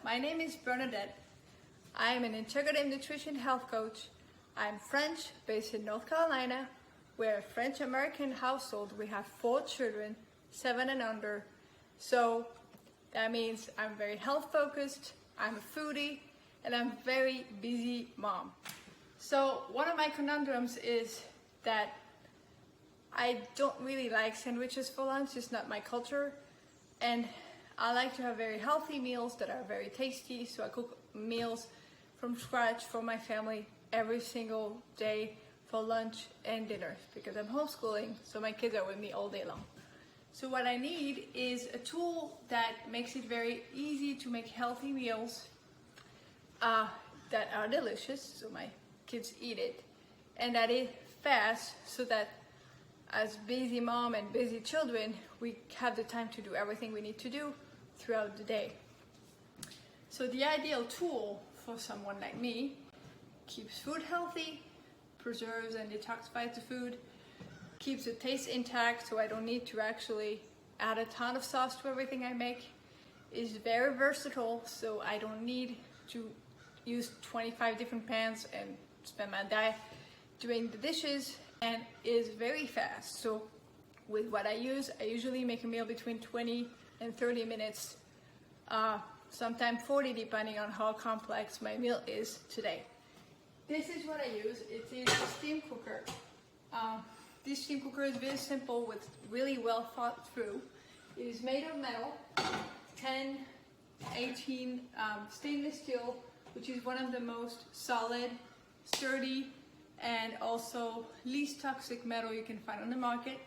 my name is Bernadette. I am an integrative nutrition health coach. I'm French, based in North Carolina. We're a French-American household. We have 4 children, 7 and under. So that means I'm very health focused, I'm a foodie, and I'm a very busy mom. So one of my conundrums is that I don't really like sandwiches for lunch. It's not my culture. And I like to have very healthy meals that are very tasty. So I cook meals from scratch for my family every single day for lunch and dinner because I'm homeschooling. So my kids are with me all day long. So what I need is a tool that makes it very easy to make healthy meals that are delicious. So my kids eat it, and that is fast so that as busy mom and busy children, we have the time to do everything we need to do throughout the day. So the ideal tool for someone like me keeps food healthy, preserves and detoxifies the food, keeps the taste intact so I don't need to actually add a ton of sauce to everything I make, is very versatile so I don't need to use 25 different pans and spend my day doing the dishes, and is very fast. So with what I use, I usually make a meal between 20 and 30 minutes, sometimes 40 depending on how complex my meal is today. This is what I use. It is a steam cooker. This steam cooker is very simple with really well thought through. It is made of metal, 10, 18 stainless steel, which is one of the most solid, sturdy, and also least toxic metal you can find on the market.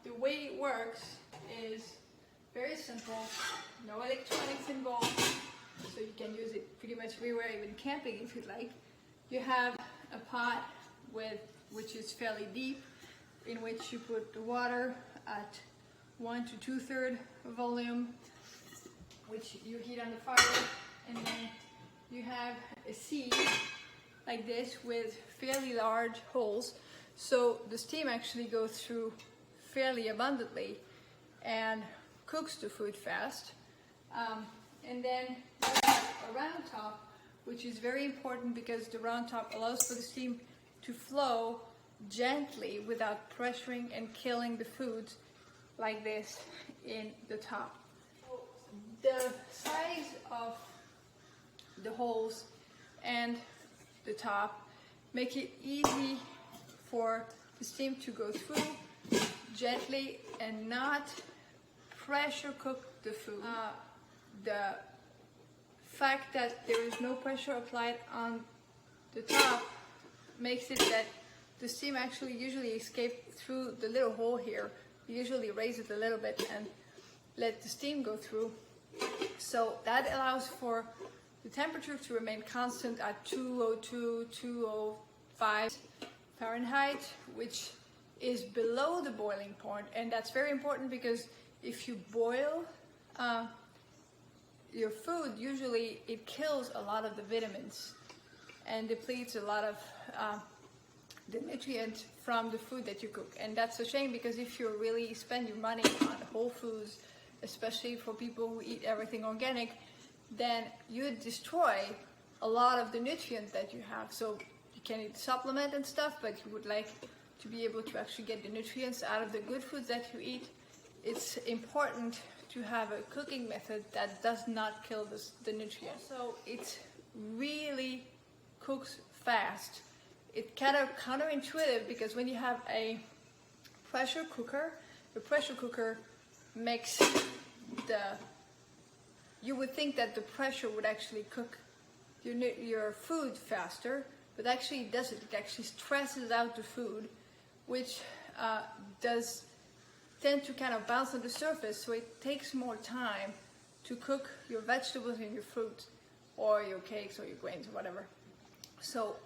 The way it works is very simple, no electronics involved, so you can use it pretty much everywhere, even camping if you'd like. You have a pot which is fairly deep, in which you put the water at 1 to 2/3 volume, which you heat on the fire, and then you have a sieve like this with fairly large holes, so the steam actually goes through fairly abundantly and cooks the food fast. And then you have a round top, which is very important because the round top allows for the steam to flow gently without pressuring and killing the foods like this in the top. The size of the holes and the top make it easy for the steam to go through gently and not pressure cook the food. The fact that there is no pressure applied on the top makes it that the steam actually usually escapes through the little hole here. You usually raise it a little bit and let the steam go through. So that allows for the temperature to remain constant at 202, 205 Fahrenheit, which is below the boiling point. And that's very important because if you boil your food, usually it kills a lot of the vitamins and depletes a lot of the nutrients from the food that you cook. And that's a shame because if you really spend your money on whole foods, especially for people who eat everything organic, then you destroy a lot of the nutrients that you have. So you can eat supplement and stuff, but you would like to be able to actually get the nutrients out of the good foods that you eat. It's important to have a cooking method that does not kill the nutrients. So it really cooks fast. It's kind of counterintuitive because when you have a pressure cooker, the pressure cooker makes you would think that the pressure would actually cook your food faster, but actually it doesn't. It actually stresses out the food, which does tend to kind of bounce on the surface, so it takes more time to cook your vegetables and your fruit, or your cakes or your grains or whatever. So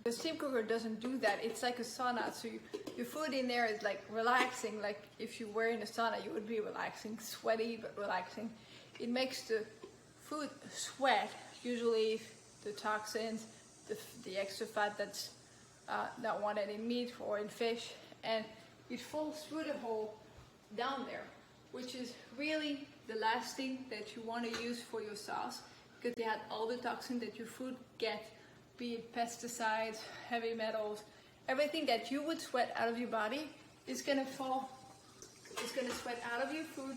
the steam cooker doesn't do that. It's like a sauna, so your food in there is like relaxing, like if you were in a sauna you would be relaxing, sweaty but relaxing. It makes the food sweat, usually the toxins, the extra fat that's not wanted in meat or in fish, and it falls through the hole down there. which is really the last thing that you want to use for your sauce, because they had all the toxin that your food get, be it pesticides, heavy metals, everything that you would sweat out of your body is gonna fall, is gonna sweat out of your food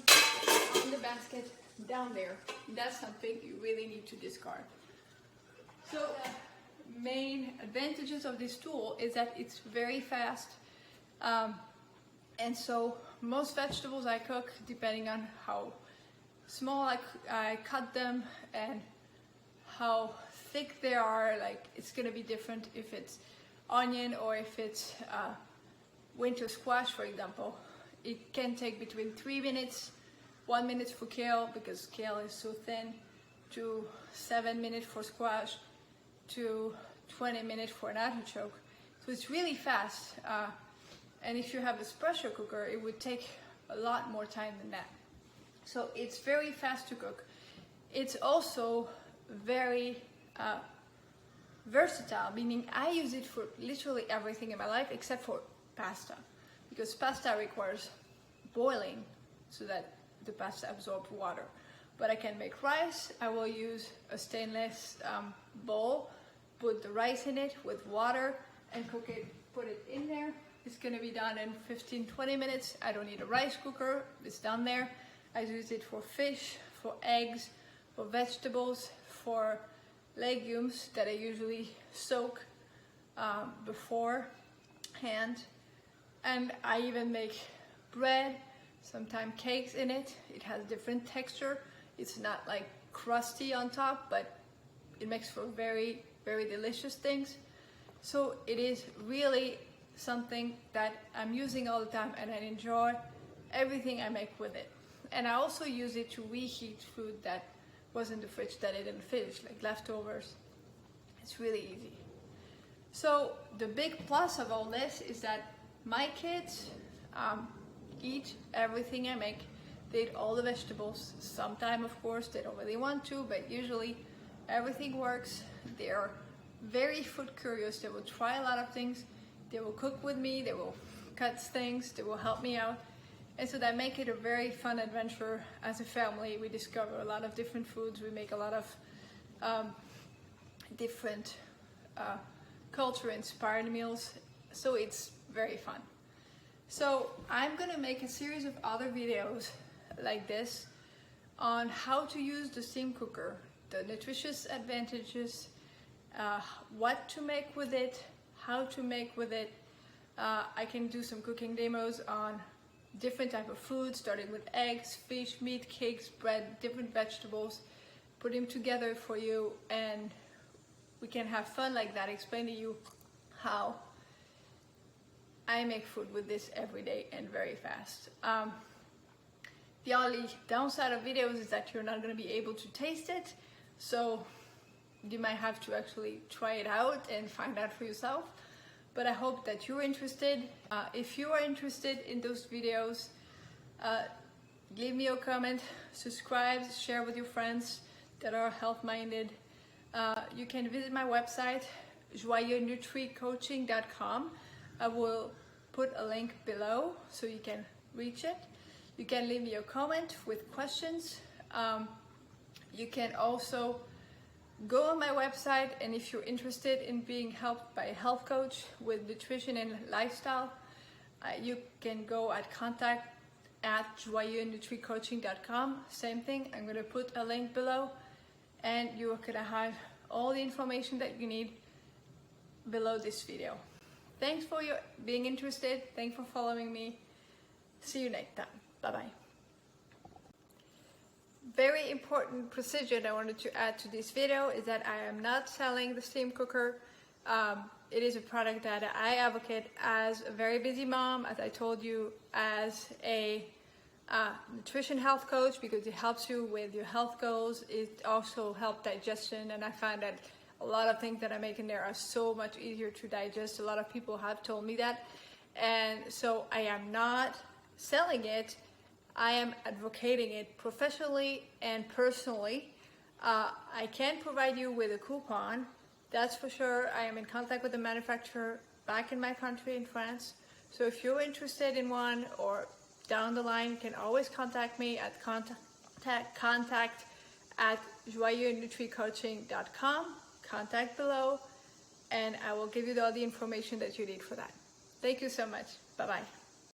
on the basket down there. That's something you really need to discard. So the main advantages of this tool is that it's very fast. And so most vegetables I cook, depending on how small I cut them and how thick they are, like it's gonna be different if it's onion or if it's winter squash, for example. It can take between 3 minutes, 1 minute for kale, because kale is so thin, to 7 minutes for squash, to 20 minutes for an artichoke. So it's really fast. And if you have a pressure cooker, it would take a lot more time than that. So it's very fast to cook. It's also very versatile, meaning I use it for literally everything in my life except for pasta, because pasta requires boiling so that the pasta absorbs water. But I can make rice. I will use a stainless bowl, put the rice in it with water and cook it, put it in there. It's gonna be done in 15-20 minutes. I don't need a rice cooker, it's done there. I use it for fish, for eggs, for vegetables, for legumes that I usually soak beforehand. And I even make bread, sometimes cakes in it. It has different texture. It's not like crusty on top, but it makes for very, very delicious things. So it is really something that I'm using all the time, and I enjoy everything I make with it. And I also use it to reheat food that was in the fridge that I didn't finish, like leftovers. It's really easy. So the big plus of all this is that my kids eat everything I make. They eat all the vegetables. Sometimes, of course, they don't really want to, but usually everything works. They are very food curious. They will try a lot of things. They will cook with me. They will cut things. They will help me out. And so that make it a very fun adventure as a family. We discover a lot of different foods. We make a lot of different culture-inspired meals. So it's very fun. So I'm gonna make a series of other videos like this on how to use the steam cooker, the nutritious advantages, what to make with it, how to make with it. I can do some cooking demos on different type of foods, starting with eggs, fish, meat, cakes, bread, different vegetables, put them together for you, and we can have fun like that, explain to you how I make food with this every day and very fast. The only downside of videos is that you're not going to be able to taste it, so you might have to actually try it out and find out for yourself. But I hope that you're interested. If you are interested in those videos, leave me a comment, subscribe, share with your friends that are health-minded. You can visit my website, joyeusnutricoaching.com. I will put a link below so you can reach it. You can leave me a comment with questions. You can also go on my website, and if you're interested in being helped by a health coach with nutrition and lifestyle, you can go at contact@joyeusnutricoaching.com. Same thing, I'm going to put a link below, and you're going to have all the information that you need below this video. Thanks for being interested. Thanks for following me. See you next time. Bye-bye. Very important precision I wanted to add to this video is that I am not selling the steam cooker. It is a product that I advocate as a very busy mom, as I told you, as a nutrition health coach, because it helps you with your health goals. It also helps digestion, and I find that a lot of things that I make in there are so much easier to digest. A lot of people have told me that, and so I am not selling it. I am advocating it professionally and personally. I can provide you with a coupon, that's for sure. I am in contact with the manufacturer back in my country in France. So if you're interested in one, or down the line, you can always contact me at contact@joyeusnutricoaching.com. Contact below, and I will give you all the information that you need for that. Thank you so much. Bye-bye.